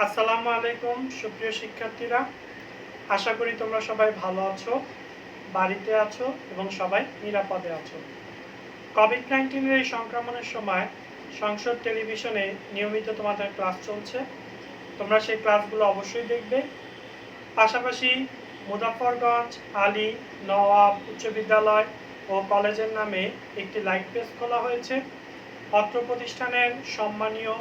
আসসালামু আলাইকুম সুপ্রিয় শিক্ষার্থীরা, আশা করি তোমরা সবাই ভালো আছো, বাড়িতে আছো এবং সবাই নিরাপদে আছো। কোভিড-19 এই সংক্রমণের সময় সংসদ টেলিভিশনে নিয়মিত তোমাদের ক্লাস চলছে। তোমরা সেই ক্লাসগুলো অবশ্যই দেখবে। পাশাপাশি মুজাফফরগঞ্জ আলী নওয়াব উচ্চ বিদ্যালয় ও কলেজের নামে একটি লাইভ পেজ খোলা হয়েছে। অত্র প্রতিষ্ঠানের সম্মানীয়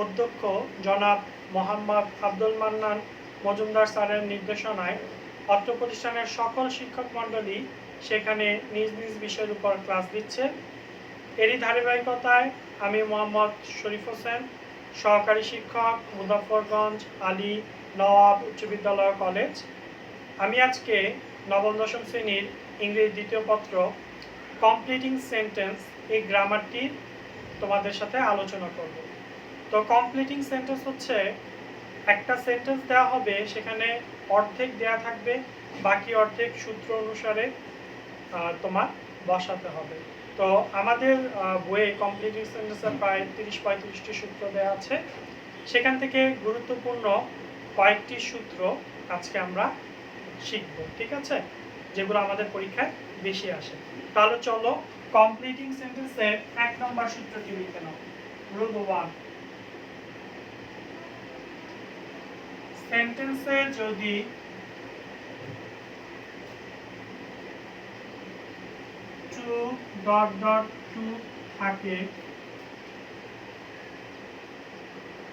অধ্যক্ষ জনাব মোহাম্মদ আব্দুল মান্নান মজুমদার স্যারের নির্দেশনায় অত্র প্রতিষ্ঠানের সকল শিক্ষক মণ্ডলী সেখানে নিজ নিজ বিষয়ের উপর ক্লাস দিচ্ছে। এরই ধারাবাহিকতায় আমি মোহাম্মদ শরীফ হোসেন, সহকারী শিক্ষক, মুজাফফরগঞ্জ আলী নওয়াব উচ্চ বিদ্যালয় কলেজ। আমি আজকে নবম দশম শ্রেণীর ইংরেজি দ্বিতীয় পত্র কমপ্লিটিং সেন্টেন্স এই গ্রামারটি তোমাদের সাথে আলোচনা করব। তো কমপ্লিটিং সেন্টেন্স হচ্ছে একটা সেন্টেন্স দেওয়া হবে, সেখানে অর্ধেক দেওয়া থাকবে, বাকি অর্ধেক সূত্র অনুসারে তোমার বসাতে হবে। তো আমাদের বইয়ে কমপ্লিটিং সেন্টেন্সের প্রায় 30-35টি সূত্র দেওয়া আছে। সেখান থেকে গুরুত্বপূর্ণ কয়েকটি সূত্র আজকে আমরা শিখব, ঠিক আছে, যেগুলো আমাদের পরীক্ষায় বেশি আসে। তাহলে চলো কমপ্লিটিং সেন্টেন্সের 1 নম্বর সূত্রটি লিখে নাও। রুল 1, সেন্টেন্সে যদি টু ডট ডট টু থাকে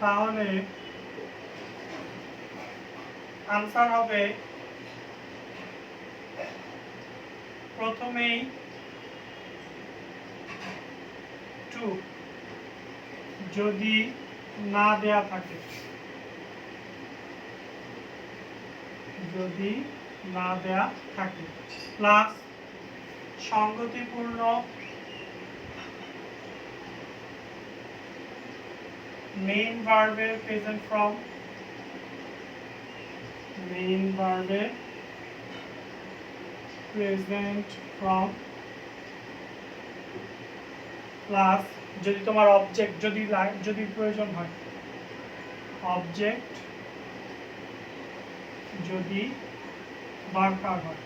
তাহলে আনসার হবে প্রথমেই টু, যদি না দেয়া থাকে, যদি না দেয়া থাকে, প্লাস সংগতিপূর্ণ মেইন ভার্বের প্রেজেন্ট ফর্ম, মেইন ভার্বের প্রেজেন্ট ফর্ম, প্লাস যদি তোমার অবজেক্ট যদি প্রয়োজন হয়, অবজেক্ট যদি দরকার হয়।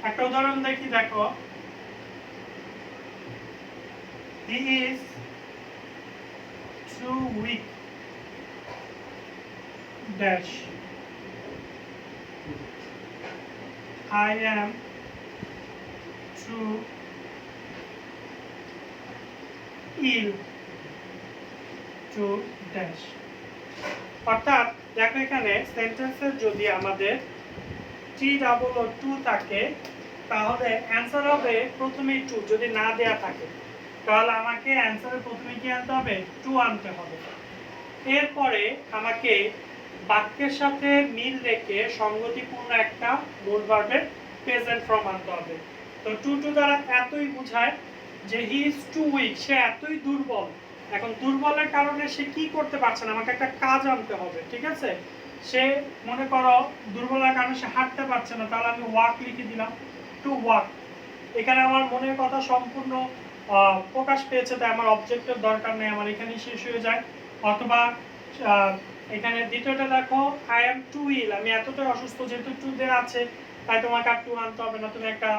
একটা উদাহরণ দেখি, দেখো, he is too weak dash, I am too ill to dash। অর্থাৎ দেখো এখানে সেন্টেন্সের যদি আমাদের টি ডাবল ও টু থাকে তাহলে অ্যান্সার হবে প্রথমেই টু। যদি না দেয়া থাকে তাহলে আমাকে অ্যান্সারের প্রথমে কি আনতে হবে? টু আনতে হবে। এরপরে আমাকে বাক্যের সাথে মিল রেখে সংগতিপূর্ণ একটা মূল ভার্বের প্রেজেন্ট ফর্ম আনতে হবে। তো টু টু দ্বারা এতই বোঝায় যে হি ইজ টু উইক, সে এতই দুর্বল। এখন দুর্বলের কারণে সে কি করতে পারছে না, আমাকে একটা কাজ আনতে হবে, ঠিক আছে। সে মনে করো দুর্বলের কারণে সে হাঁটতে পারছে না, তাহলে আমি ওয়াক লিখে দিলাম, টু ওয়াক। এখানে আমার মনের কথা সম্পূর্ণ প্রকাশ পেয়েছে, তাই আমার অবজেক্টের দরকার নেই, আমার এখানেই শেষ হয়ে যায়। অথবা এখানে দ্বিতীয়টা দেখো, আই এম টু ইল, আমি এতটাই অসুস্থ, যেহেতু টু দেওয়া আছে তাই তোমাকে আর টু আনতে হবে না, তুমি একটা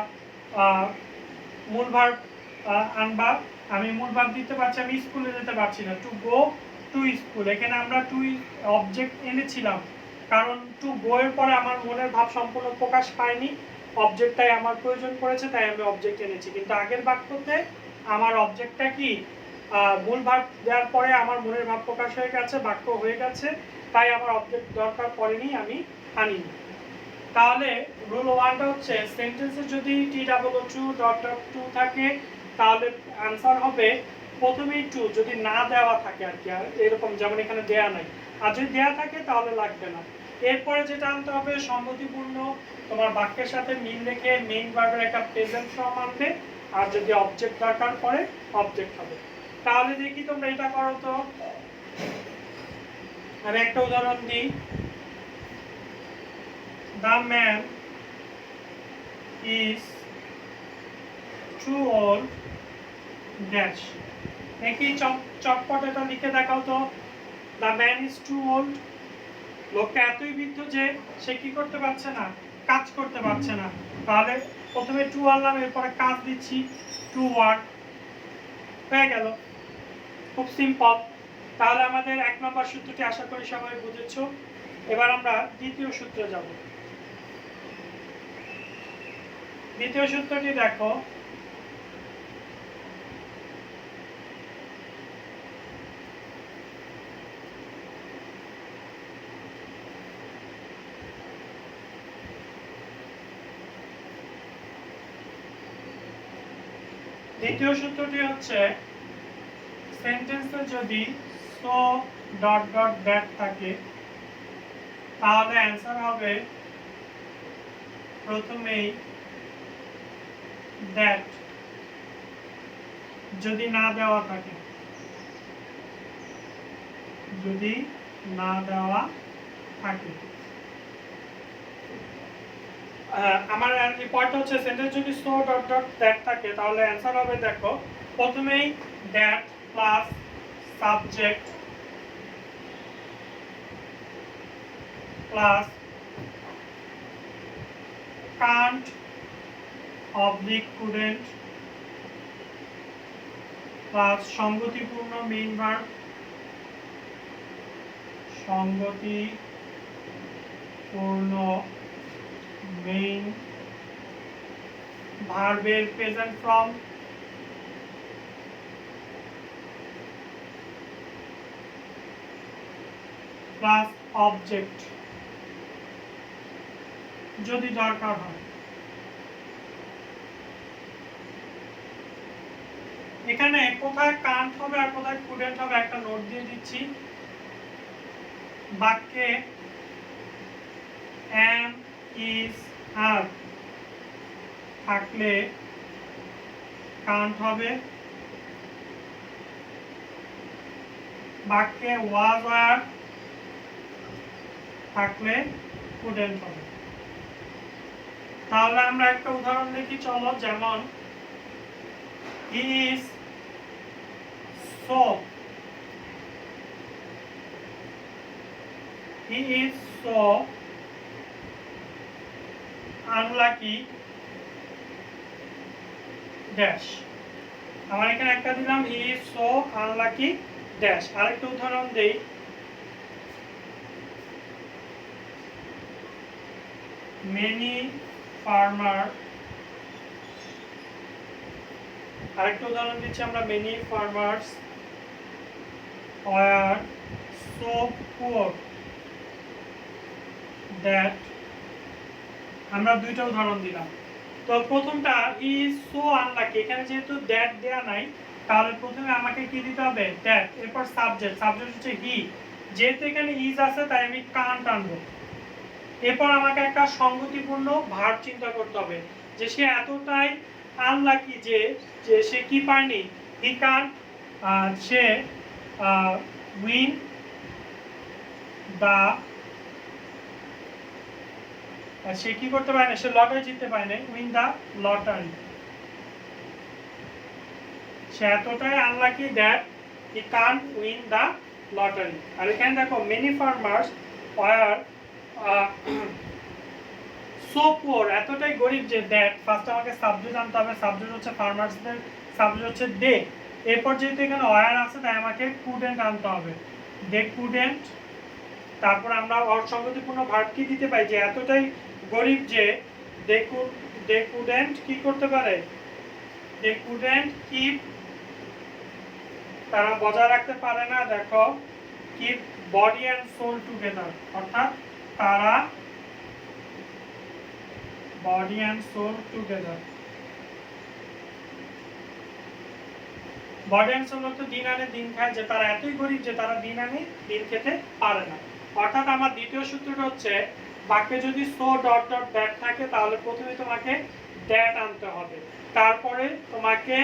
মূল ভার্ব আনবা। আমি মূল ভার্ব দিতে পারছি, আমি স্কুলে যেতে পারছি না, টু গো টু স্কুল। এখানে আমরা টু অবজেক্ট এনেছিলাম, কারণ টু গো এর পরে আমার মনের ভাব সম্পূর্ণ প্রকাশ পায়নি, অবজেক্টটাই আমার প্রয়োজন পড়েছে, তাই আমি অবজেক্ট এনেছি। কিন্তু আগের বাক্যতে আমার অবজেক্টটা কি মূল ভার্ব দেওয়ার পরে আমার মনের ভাব প্রকাশ হয়ে গেছে, বাক্য হয়ে গেছে, তাই আমার অবজেক্ট দরকার পড়েনি, আমি আনিনি। তাহলে রুল 1টা হচ্ছে সেন্টেন্সে যদি T double O too dot dot to থাকে তাহলে আনসার হবে প্রথমেই টু, যদি না দেওয়া থাকে আর কি, আর এরকম যেমন এখানে দেয়া নাই। আর যদি দেয়া থাকে তাহলে লাগবে না। এরপরে যেটা আনতে হবে সংগতিপূর্ণ তোমার বাক্যের সাথে মিল রেখে মেইন ভার্বের একটা প্রেজেন্ট ফর্ম আনবে, আর যদি অবজেক্ট দরকার পড়ে অবজেক্ট হবে। তাহলে দেখি তোমরা এটা করো তো। আমি একটা উদাহরণ দিই, the man is too old dash, দেখি চটপট এটা লিখে দেখাও তো। The man is too old. লোকটা এতই বৃদ্ধ যে সে কি করতে পারছে না, কাজ করতে পারছে না। তাহলে প্রথমে টু আনলাম, এরপরে কাজ দিচ্ছি টু ওয়ার্ক, হয়ে গেল। খুব সিম্পল। তাহলে আমাদের 1 নম্বর সূত্রটি আশা করি সবাই বুঝেছো। এবার আমরা দ্বিতীয় সূত্রে যাব। দ্বিতীয় সূত্রটি দেখো, দ্বিতীয় সূত্রটি হচ্ছে সেন্টেন্সে যদি সো ডট ডট দ্যাট থাকে তাহলে অ্যান্সার হবে প্রথমেই দ্যাট, যদি না দেওয়া থাকে, যদি না দেওয়া থাকে। আমার পয়েন্ট হচ্ছে সেন্টেন্স যদি সো ডট ডট দ্যাট থাকে তাহলে অ্যান্সার হবে, দেখো প্রথমেই that plus subject plus can't oblique couldn't plus সঙ্গতিপূর্ণ মেইন ভার্ব, সঙ্গতিপূর্ণ মেইন ভার্বের প্রেজেন্ট ফর্ম প্লাস অবজেক্ট যদি দরকার হয়। এখানে কোথায় কান্ট হবে আর কোথায় কুডেন্ট হবে একটা নোট দিয়ে দিচ্ছি। বাক্যে am, is, are থাকলে কান্ট হবে, বাক্যে was, were থাকলে কুডেন্ট হবে। তাহলে আমরা একটা উদাহরণ দেখি চলো, যেমন he is so, he is so unlucky dash। আমার এখানে একটা দিলাম he is so unlucky dash। আরেকটা উদাহরণ দেই, many farmer, আরেকটা উদাহরণ দিচ্ছি আমরা, many farmers were so poor that, আমরা দুইটা উদাহরণ দিলাম। তো প্রথমটা is so unlucky, এখানে যেহেতু that দেয়া নাই তাহলে প্রথমে আমাকে কি দিতে হবে, that, এরপর সাবজেক্ট, সাবজেক্ট হচ্ছে he, যেহেতু এখানে is আছে তাই আমি can't আনবো। এরপর আমাকে একটা সঙ্গতিপূর্ণ ভার্ব চিন্তা করতে হবে, যে সে এতটাই আনলাকি যে যে সে কি পায়নি, হি কান্ট, সে উইন দা, সে কি করতে পারে না, সে লটারি জিততে পারে না, উইন দা লটারি। সে এতটাই unlucky that he can't win the lottery. আর এখানে দেখো many farmers were so poor, এতটাই গরিব যে দ্যাট, ফার্স্ট আমাকে সাবজেক্ট আনতে হবে, সাবজেক্ট হচ্ছে ফার্মার্সদের, সাবজেক্ট হচ্ছে দে। এরপর যেহেতু এখানে ওয়ার আছে তাই আমাকে কুডেন্ট আনতে হবে, দে কুডেন্ট। তারপর আমরা অসঙ্গতিপূর্ণ ভার্ব কি দিতে পারি, যে এতটাই গরিব যে দে কুডেন্ট কি করতে পারে, দে কুডেন্ট কিপ, তারা বজায় রাখতে পারে না, দেখো keep body and soul together, অর্থাৎ তারা body and soul together। body and soul তো দিন আনে দিন খায়, যে তারা এতই গরিব যে তারা দিন আনে দিন খেতে পারে না। অর্থাৎ আমার দ্বিতীয় সূত্রটা হচ্ছে বাক্যে যদি so ডট ডট দ্যাট থাকে তাহলে প্রথমে তোমাকে দ্যাট আনতে হবে, তারপরে তোমাকে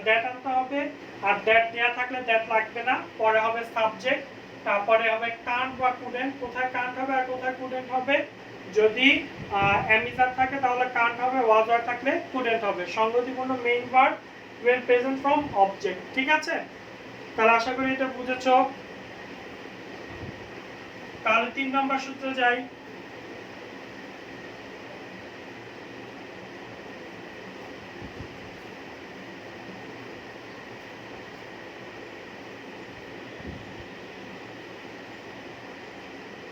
দ্যাট আনতে হবে, আর দ্যাট দেয়া থাকলে দ্যাট লাগবে না, পরে হবে সাবজেক্ট, তারপরে হবে কান্ট বা কুডেন্ট। কোথায় কান্ট হবে আর কোথায় কুডেন্ট হবে, যদি অ্যামিজার থাকে তাহলে কান্ট হবে, ওয়াজ ওয়ার থাকলে কুডেন্ট হবে। সঙ্গতিপূর্ণ মেইন ভার্ব এর প্রেজেন্ট ফর্ম অবজেক্ট। ঠিক আছে, তাহলে আশা করি এটা বুঝেছো। তাহলে 3 নম্বর সূত্রে যাই।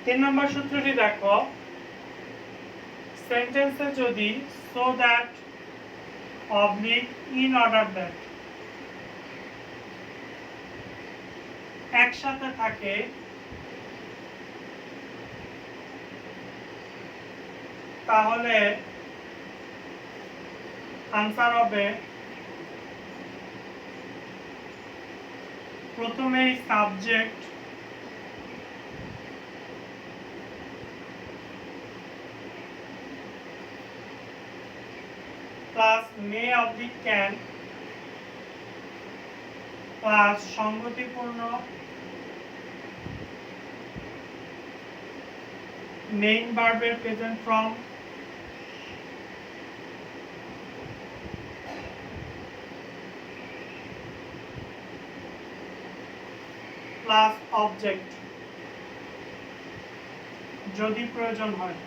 তিন নম্বর সূত্রটি দেখো, সেন্টেন্সে যদি so that oblique in order that একসাথে থাকে তাহলে আনসার হবে প্রথমেই subject plus may oblique can plus সংগতিপূর্ণ মেইন ভার্বের প্রেজেন্ট ফর্ম প্লাস অবজেক্ট যদি প্রয়োজন হয়।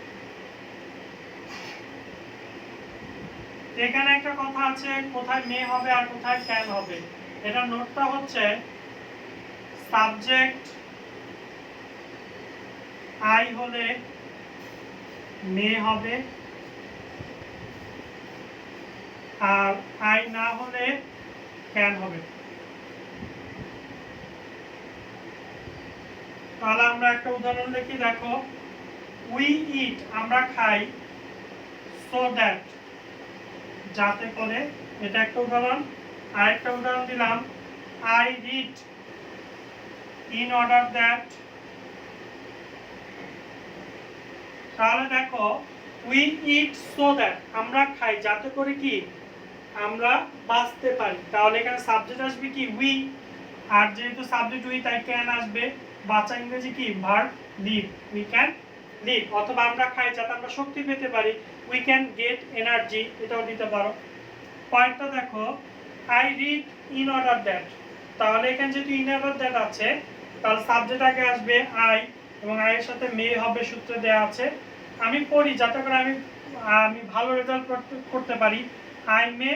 এখানে একটা কথা আছে, কোথায় মে হবে আর কোথায় ক্যান হবে। এটা নোটটা হচ্ছে সাবজেক্ট আই হলে মে হবে, আর আই না হলে ক্যান হবে। তাহলে আমরা একটা উদাহরণ লিখি, দেখো উই ইট আমরা খাই, সো দ্যাট যাতে করে, এটা একটা উদাহরণ। আরেকটা উদাহরণ দিলাম, I read in order that. তাহলে দেখো উই ইট সো দ্যাট আমরা খাই যাতে করে কি আমরা বাঁচতে পারি। তাহলে এখানে সাবজেক্ট আসবে কি উই, আর যেহেতু সাবজেক্ট উই তাই ক্যান আসবে। বাঁচা ইংরেজি কি verb live, we can live. অথবা আমরা খাই যাতে আমরা শক্তি পেতে পারি, উই ক্যান গেট এনার্জি, এটাও দিতে পারো। পয়েন্টটা দেখো, I read in order that. তাহলে এখানে যেহেতু ইন অর্ডার দ্যাট আছে তাহলে সাবজেক্ট আগে আসবে আই, এবং আই এর সাথে মে হবে, সূত্রে দেওয়া আছে। আমি পড়ি যাতে করে আমি ভালো রেজাল্ট করতে পারি। I may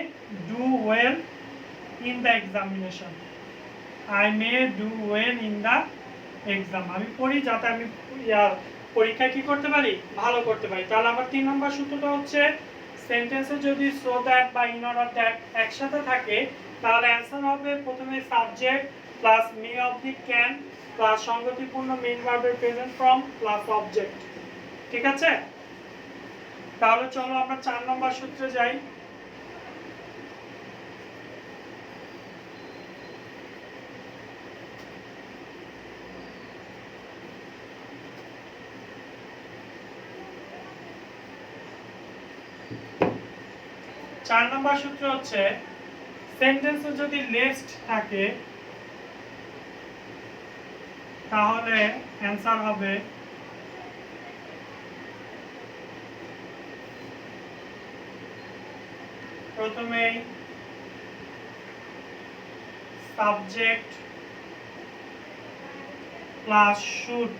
do well in the examination, I may do well in the exam. আমি পড়ি যাতে আমি পরীক্ষায় কি করতে পারি, ভালো করতে পারি। তাহলে আমার 3 নম্বর সূত্রটা হচ্ছে সেন্টেন্সে যদি সো দ্যাট বা ইন অর্ডার দ্যাট একসাথে থাকে তাহলে অ্যান্সার হবে প্রথমে subject plus may of the can plus সংগতিপূর্ণ মেইন ভার্বের প্রেজেন্ট ফর্ম প্লাস অবজেক্ট। ঠিক আছে, তাহলে চলো আমরা 4 নম্বর সূত্রে যাই। চার নম্বর সূত্র হচ্ছে সেন্টেন্সে যদি লেস্ট থাকে তাহলে অ্যান্সার হবে প্রথমেই subject plus should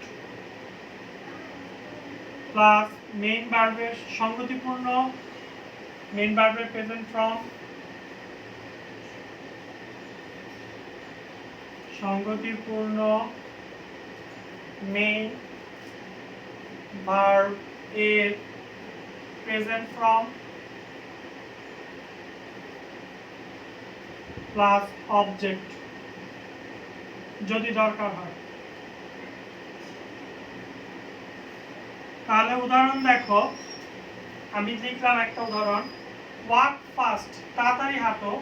plus main ভার্বের সংগতিপূর্ণ মেইন ভার্বের প্রেজেন্ট ফর্ম সংগতিপূর্ণ মেইন ভার্ব এর প্রেজেন্ট ফর্ম প্লাস অবজেক্ট যদি দরকার হয়। তাহলে উদাহরণ দেখো, আমি লিখলাম একটা উদাহরণ, ওয়াক ফাস্ট তাড়াতাড়ি হাঁটো,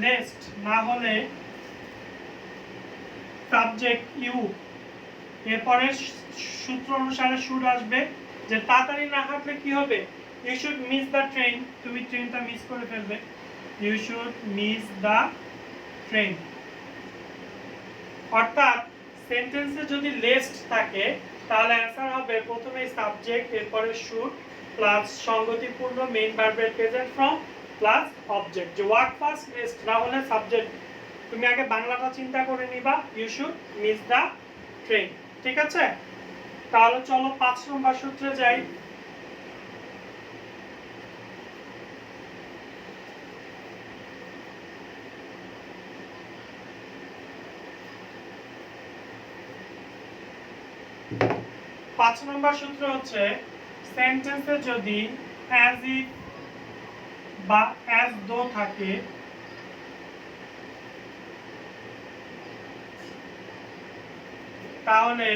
লেস্ট না হলে সাবজেক্ট ইউ, এরপরে সূত্র অনুসারে শুড আসবে, যে তাড়াতাড়ি না হাঁটলে কি হবে, you should miss the train, তুমি ট্রেনটা মিস করে ফেলবে, you should miss the train. অর্থাৎ সেন্টেন্সে যদি লেস্ট থাকে তাহলে অ্যান্সার হবে প্রথমে সাবজেক্ট এরপরে শুড প্লাস সংগতিপূর্ণ মেইন ভার্বের প্রেজেন্ট ফর্ম প্লাস অবজেক্ট। যে ওয়ার্ক ফার্স্ট রেস্ট না হলে সাবজেক্ট, তুমি আগে বাংলাটা চিন্তা করে নিবা, you should miss the train. ঠিক আছে, তাহলে চলো 5 নম্বর সূত্রে যাই। পাঁচ নম্বর সূত্র হচ্ছে সেন্টেন্সে যদি অ্যাজ ইফ বা অ্যাজ দো থাকে তাহলে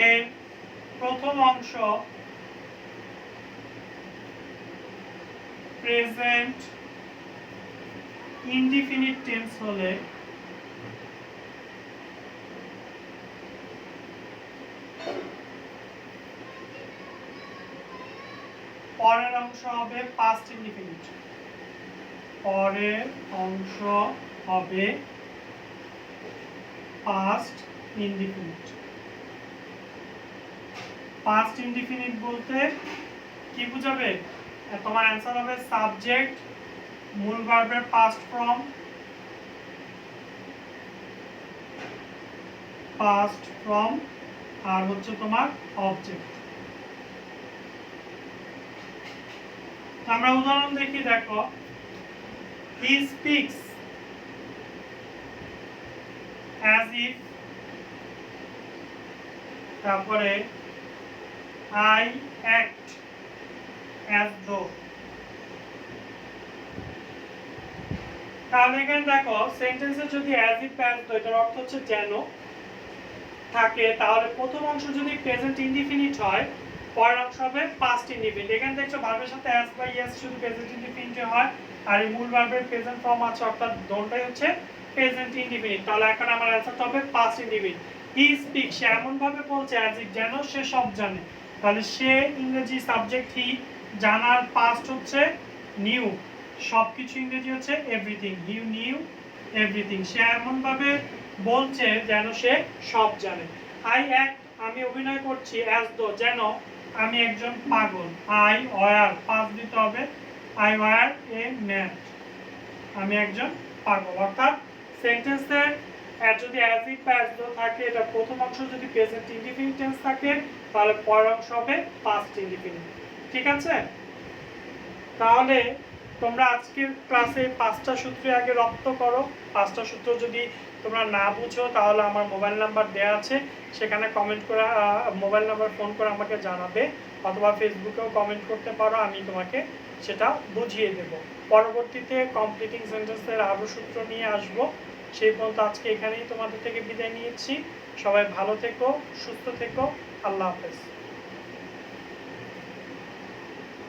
এর প্রথম অংশ প্রেজেন্ট ইনডিফিনিট টেন্স হলে পরের অংশ হবে পাস্ট ইনডিফিনিট। পরের অংশ হবে পাস্ট ইনডিফিনিট। পাস্ট ইনডিফিনিট বলতে কি বোঝাবে? তোমার অ্যান্সার হবে সাবজেক্ট, মূল ভার্বের পাস্ট ফর্ম, আর হচ্ছে তোমার অবজেক্ট। আমরা উদাহরণ দেখি, দেখো হি স্পিক্স অ্যাজ ইফ, তারপরে আই অ্যাক্ট অ্যাজ দো। তাহলে এখানে দেখো সেন্টেন্সে যদি অ্যাজ ইফ অ্যাজ দো এটার অর্থ হচ্ছে যেন থাকে, তাহলে প্রথম অংশ যদি প্রেজেন্ট ইনডিফিনিট হয় পরের অংশ হবে পাস্ট ইনডিফিনিট। এখানে দেখছো ভার্বের সাথে অ্যাজ বা ইয়েস শুধু প্রেজেন্ট ইনডিফিনিট হয়, আর এই মূল ভার্বের প্রেজেন্ট ফর্ম আছে, অর্থাৎ দোনটাই হচ্ছে প্রেজেন্ট ইনডিফিনিট। তাহলে এখন আমার অ্যান্সারটা হবে পাস্ট ইনডিফিনিট। হি স্পিক, সে এমন ভাবে বলছে অ্যাজ ইফ যেন সে সব জানে। তাহলে সে ইংরেজি সাবজেক্ট হি, জানার পাস্ট হচ্ছে নিউ, সবকিছু ইংরেজি হচ্ছে এভরিথিং। হি নিউ এভরিথিং, সে এমন ভাবে বলছে যেন সে সব জানে। আই অ্যাক্ট, আমি অভিনয় করছি, অ্যাজ দো যেন আমি একজন পাগল। আই ওয়ার, পাস দিতে হবে, আই ওয়ার এ ম্যাড, আমি একজন পাগল। অর্থাৎ সেন্টেন্সের যদি অ্যাজ ইফ বা অ্যাজ দো থাকে, এটা প্রথম অংশ যদি প্রেজেন্ট ইনডিফিনিট টেন্স থাকে তাহলে পরের অংশ হবে পাস্ট ইনডিফিনিট। ঠিক আছে, তাহলে তোমরা আজকের ক্লাসে 5টা সূত্রে আগে রপ্ত করো। 5টা সূত্র যদি তোমরা না বুঝো তাহলে আমার মোবাইল নাম্বার দেওয়া আছে, সেখানে কমেন্ট করে মোবাইল নাম্বার ফোন করে আমাকে জানাবে, অথবা ফেসবুকেও কমেন্ট করতে পারো, আমি তোমাকে সেটা বুঝিয়ে দেব। পরবর্তীতে কমপ্লিটিং সেন্টেন্সের আরও সূত্র নিয়ে আসব। সেই পর্যন্ত আজকে এখানেই তোমাদের থেকে বিদায় নিয়েছি। সবাই ভালো থেকো, সুস্থ থেকো, আল্লাহ হাফেজ।